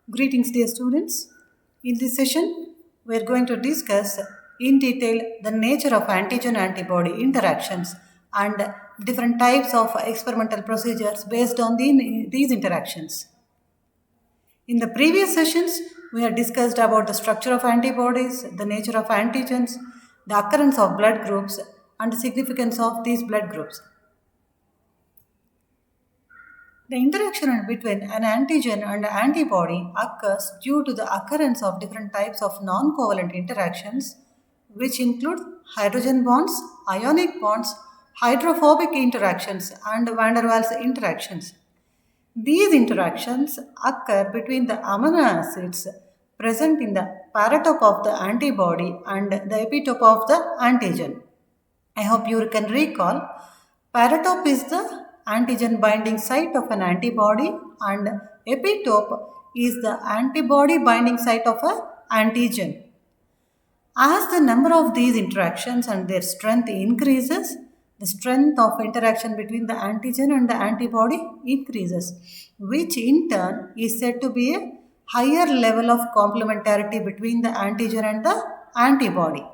Greetings, dear students. In this session, we are going to discuss in detail the nature of antigen-antibody interactions and different types of experimental procedures based on these interactions. In the previous sessions, we have discussed about the structure of antibodies, the nature of antigens, the occurrence of blood groups, and the significance of these blood groups. The interaction between an antigen and an antibody occurs due to the occurrence of different types of non-covalent interactions, which include hydrogen bonds, ionic bonds, hydrophobic interactions, and van der Waals interactions. These interactions occur between the amino acids present in the paratope of the antibody and the epitope of the antigen. I hope you can recall paratope is the antigen binding site of an antibody and epitope is the antibody binding site of an antigen. As the number of these interactions and their strength increases, the strength of interaction between the antigen and the antibody increases, which in turn is said to be a higher level of complementarity between the antigen and the antibody.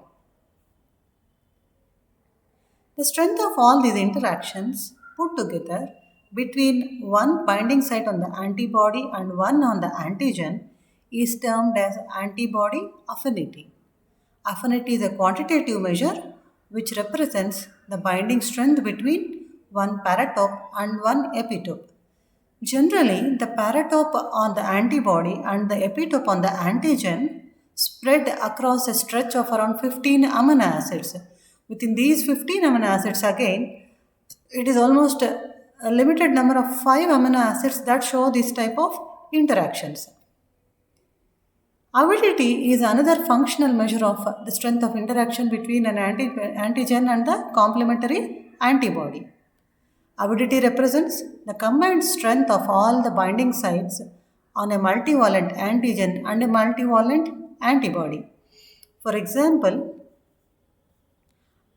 The strength of all these interactions put together between one binding site on the antibody and one on the antigen is termed as antibody affinity. Affinity is a quantitative measure which represents the binding strength between one paratope and one epitope. Generally, the paratope on the antibody and the epitope on the antigen spread across a stretch of around 15 amino acids. Within these 15 amino acids, again, it is almost a limited number of 5 amino acids that show this type of interactions. Avidity is another functional measure of the strength of interaction between an antigen and the complementary antibody. Avidity represents the combined strength of all the binding sites on a multivalent antigen and a multivalent antibody. For example,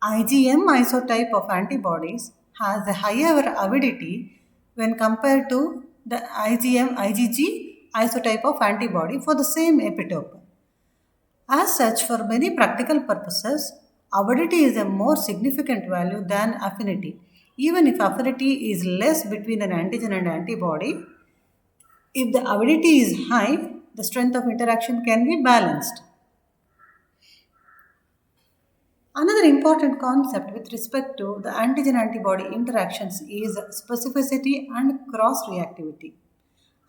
IgM isotype of antibodies has a higher avidity when compared to the IgG isotype of antibody for the same epitope. As such, for many practical purposes, avidity is a more significant value than affinity. Even if affinity is less between an antigen and antibody, if the avidity is high, the strength of interaction can be balanced. Another important concept with respect to the antigen antibody interactions is specificity and cross reactivity.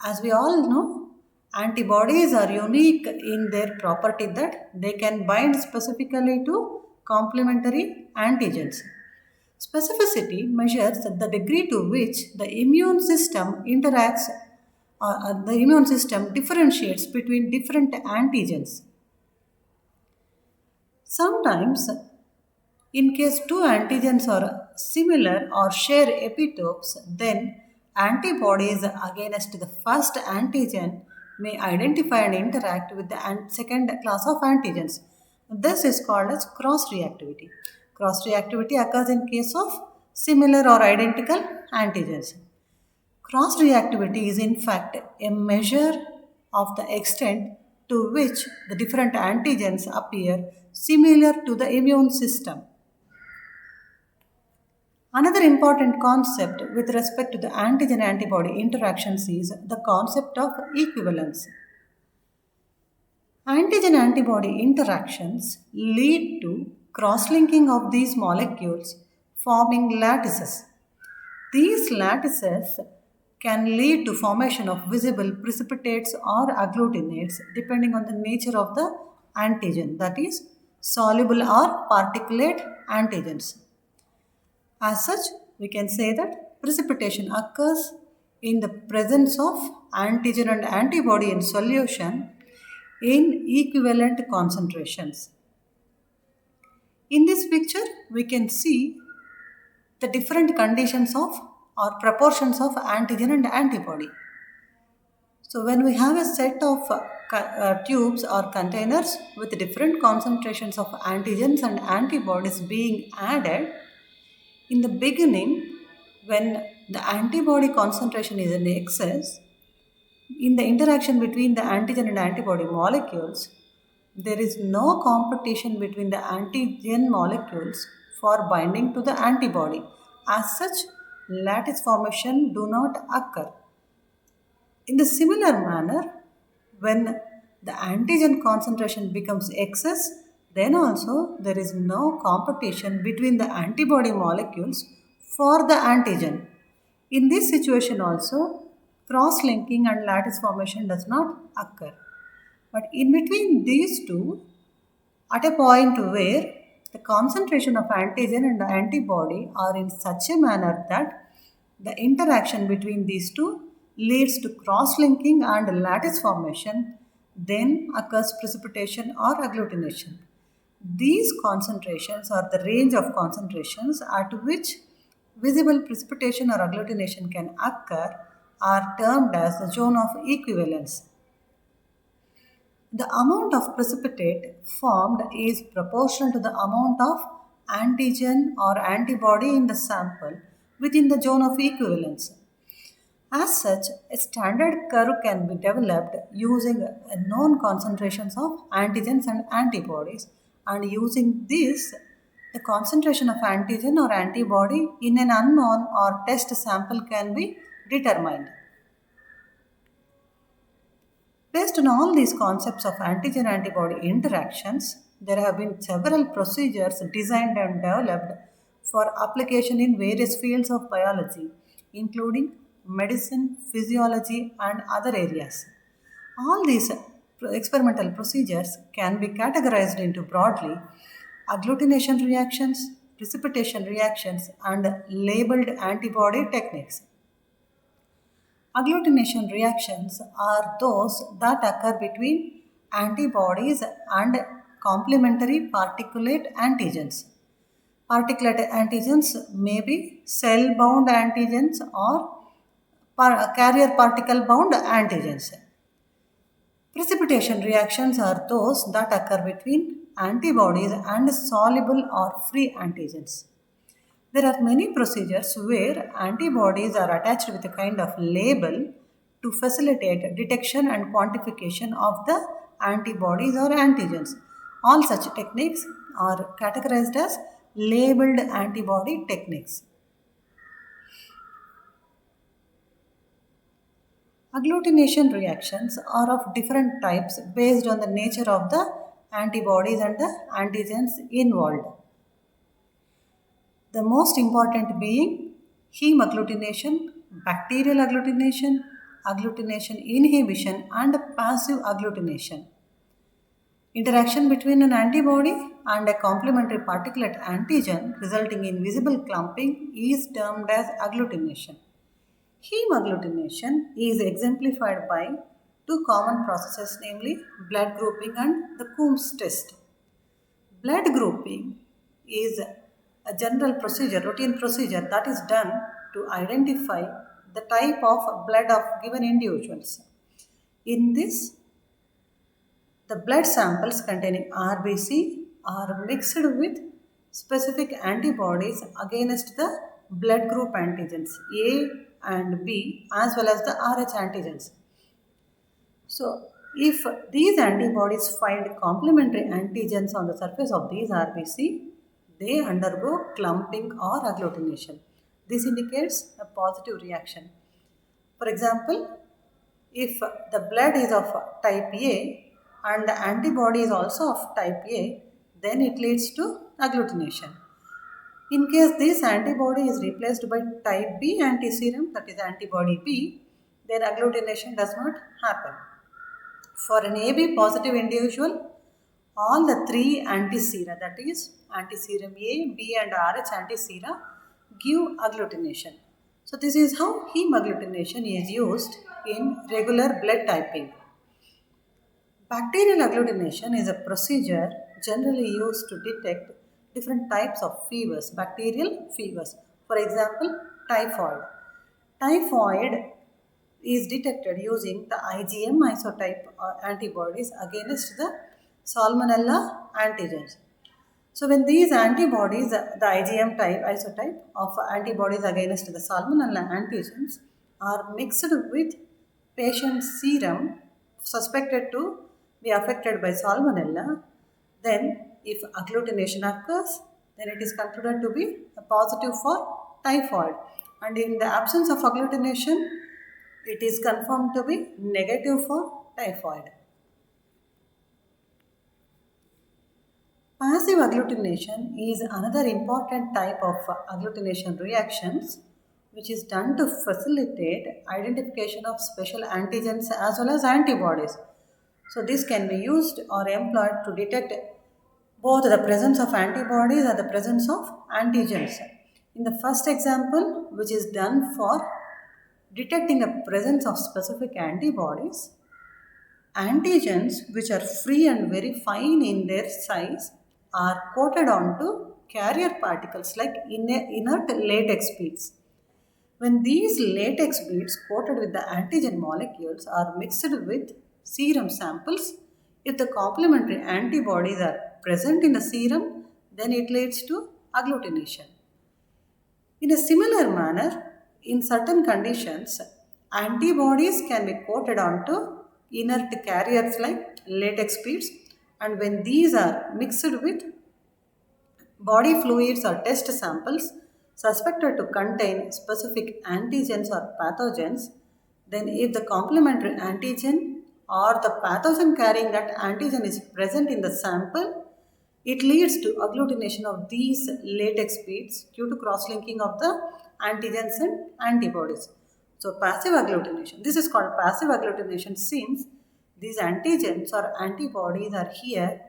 As we all know, antibodies are unique in their property that they can bind specifically to complementary antigens. Specificity measures the degree to which the immune system interacts the immune system differentiates between different antigens. Sometimes, in case two antigens are similar or share epitopes, then antibodies against the first antigen may identify and interact with the second class of antigens. This is called as cross reactivity. Cross reactivity occurs in case of similar or identical antigens. Cross reactivity is in fact a measure of the extent to which the different antigens appear similar to the immune system. Another important concept with respect to the antigen antibody interactions is the concept of equivalence. Antigen antibody interactions lead to cross linking of these molecules, forming lattices. These lattices can lead to formation of visible precipitates or agglutinates depending on the nature of the antigen, that is, soluble or particulate antigens. As such, we can say that precipitation occurs in the presence of antigen and antibody in solution in equivalent concentrations. In this picture, we can see the different conditions of or proportions of antigen and antibody. So when we have a set of tubes or containers with different concentrations of antigens and antibodies being added, in the beginning, when the antibody concentration is in excess, In the interaction between the antigen and antibody molecules, there is no competition between the antigen molecules for binding to the antibody. As such, lattice formation do not occur. In the similar manner, when the antigen concentration becomes excess, then also there is no competition between the antibody molecules for the antigen. In this situation also, cross-linking and lattice formation does not occur. But in between these two, at a point where the concentration of antigen and the antibody are in such a manner that the interaction between these two leads to cross-linking and lattice formation, then occurs precipitation or agglutination. These concentrations or the range of concentrations at which visible precipitation or agglutination can occur are termed as the zone of equivalence. The amount of precipitate formed is proportional to the amount of antigen or antibody in the sample within the zone of equivalence. As such, a standard curve can be developed using known concentrations of antigens and antibodies, and using this, the concentration of antigen or antibody in an unknown or test sample can be determined. Based on all these concepts of antigen antibody interactions, there have been several procedures designed and developed for application in various fields of biology, including medicine, physiology, and other areas. All these experimental procedures can be categorized into broadly agglutination reactions, precipitation reactions, and labeled antibody techniques. Agglutination reactions are those that occur between antibodies and complementary particulate antigens. Particulate antigens may be cell bound antigens or carrier particle bound antigens. Precipitation reactions are those that occur between antibodies and soluble or free antigens. There are many procedures where antibodies are attached with a kind of label to facilitate detection and quantification of the antibodies or antigens. All such techniques are categorized as labeled antibody techniques. Agglutination reactions are of different types based on the nature of the antibodies and the antigens involved. The most important being heme agglutination, bacterial agglutination, agglutination inhibition, and passive agglutination. Interaction between an antibody and a complementary particulate antigen resulting in visible clumping is termed as agglutination. Heme agglutination is exemplified by two common processes, namely blood grouping and the Coombs test. Blood grouping is a general procedure, routine procedure that is done to identify the type of blood of given individuals. In this, the blood samples containing RBC are mixed with specific antibodies against the blood group antigens A and B as well as the RH antigens. So, if these antibodies find complementary antigens on the surface of these RBC, they undergo clumping or agglutination. This indicates a positive reaction. For example, if the blood is of type A and the antibody is also of type A, then it leads to agglutination. In case this antibody is replaced by type B antiserum, that is antibody B, then agglutination does not happen. For an AB positive individual, all the three antisera, that is antiserum A, B and RH antisera, give agglutination. So this is how heme agglutination is used in regular blood typing. Bacterial agglutination is a procedure generally used to detect different types of fevers, bacterial fevers. For example, typhoid. Typhoid is detected using the IgM isotype antibodies against the Salmonella antigens. So when these antibodies, the IgM type isotype of antibodies against the Salmonella antigens are mixed with patient's serum suspected to be affected by salmonella, then if agglutination occurs, then it is considered to be a positive for typhoid. And in the absence of agglutination, it is confirmed to be negative for typhoid. Passive agglutination is another important type of agglutination reactions which is done to facilitate identification of special antigens as well as antibodies. So this can be used or employed to detect both the presence of antibodies and the presence of antigens. In the first example, which is done for detecting the presence of specific antibodies, antigens which are free and very fine in their size are coated onto carrier particles like inert latex beads. When these latex beads coated with the antigen molecules are mixed with serum samples, if the complementary antibodies are present in the serum, then it leads to agglutination. In a similar manner, in certain conditions, antibodies can be coated onto inert carriers like latex beads, and when these are mixed with body fluids or test samples suspected to contain specific antigens or pathogens, then if the complementary antigen or the pathogen carrying that antigen is present in the sample, it leads to agglutination of these latex beads due to cross-linking of the antigens and antibodies. So passive agglutination, this is called passive agglutination since these antigens or antibodies are here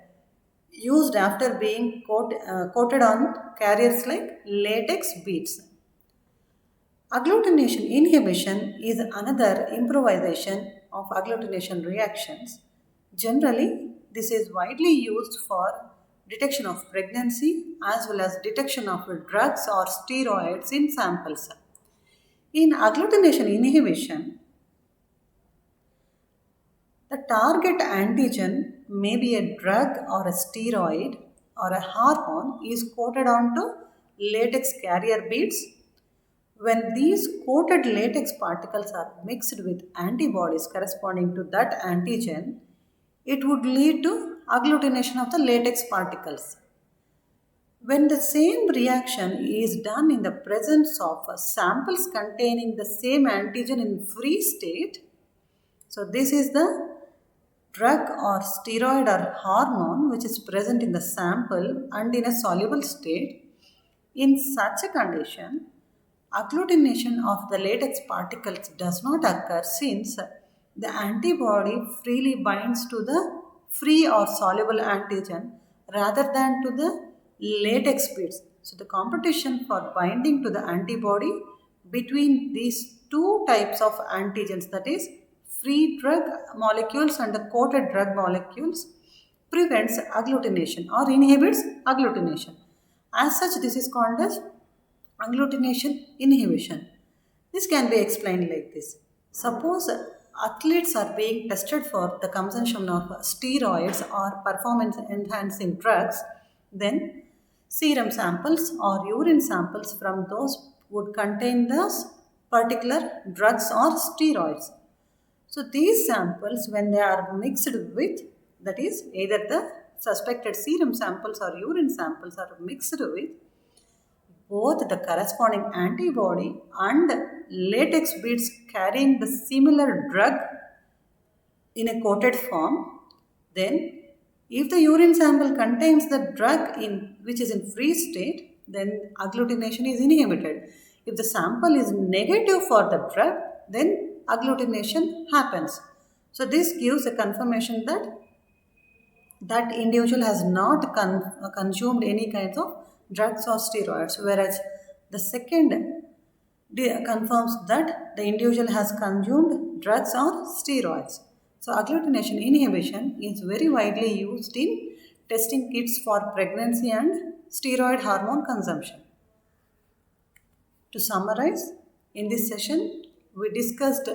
used after being coated on carriers like latex beads. Agglutination inhibition is another improvisation of agglutination reactions. Generally, this is widely used for detection of pregnancy as well as detection of drugs or steroids in samples. In agglutination inhibition, the target antigen may be a drug or a steroid or a hormone is coated onto latex carrier beads. When these coated latex particles are mixed with antibodies corresponding to that antigen, it would lead to agglutination of the latex particles. When the same reaction is done in the presence of samples containing the same antigen in free state, so this is the drug or steroid or hormone which is present in the sample and in a soluble state, in such a condition, agglutination of the latex particles does not occur since the antibody freely binds to the free or soluble antigen rather than to the latex beads. So the competition for binding to the antibody between these two types of antigens, that is free drug molecules and the coated drug molecules, prevents agglutination or inhibits agglutination. As such, this is called as agglutination inhibition. This can be explained like this. Suppose athletes are being tested for the consumption of steroids or performance enhancing drugs, then serum samples or urine samples from those would contain those particular drugs or steroids. So these samples, when they are mixed with, that is either the suspected serum samples or urine samples are mixed with both the corresponding antibody and latex beads carrying the similar drug in a coated form, then if the urine sample contains the drug in which is in free state, then agglutination is inhibited. If the sample is negative for the drug, then agglutination happens. So this gives a confirmation that that individual has not consumed any kinds of drugs or steroids, whereas the second confirms that the individual has consumed drugs or steroids. So agglutination inhibition is very widely used in testing kits for pregnancy and steroid hormone consumption. To summarize, in this session, we discussed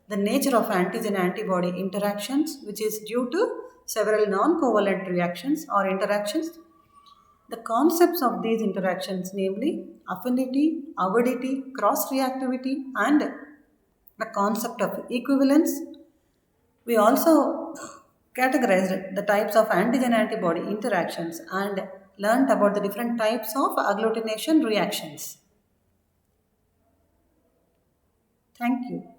the nature of antigen-antibody interactions, which is due to several non-covalent reactions or interactions. The concepts of these interactions, namely affinity, avidity, cross-reactivity, and the concept of equivalence. We also categorized the types of antigen antibody interactions and learned about the different types of agglutination reactions. Thank you.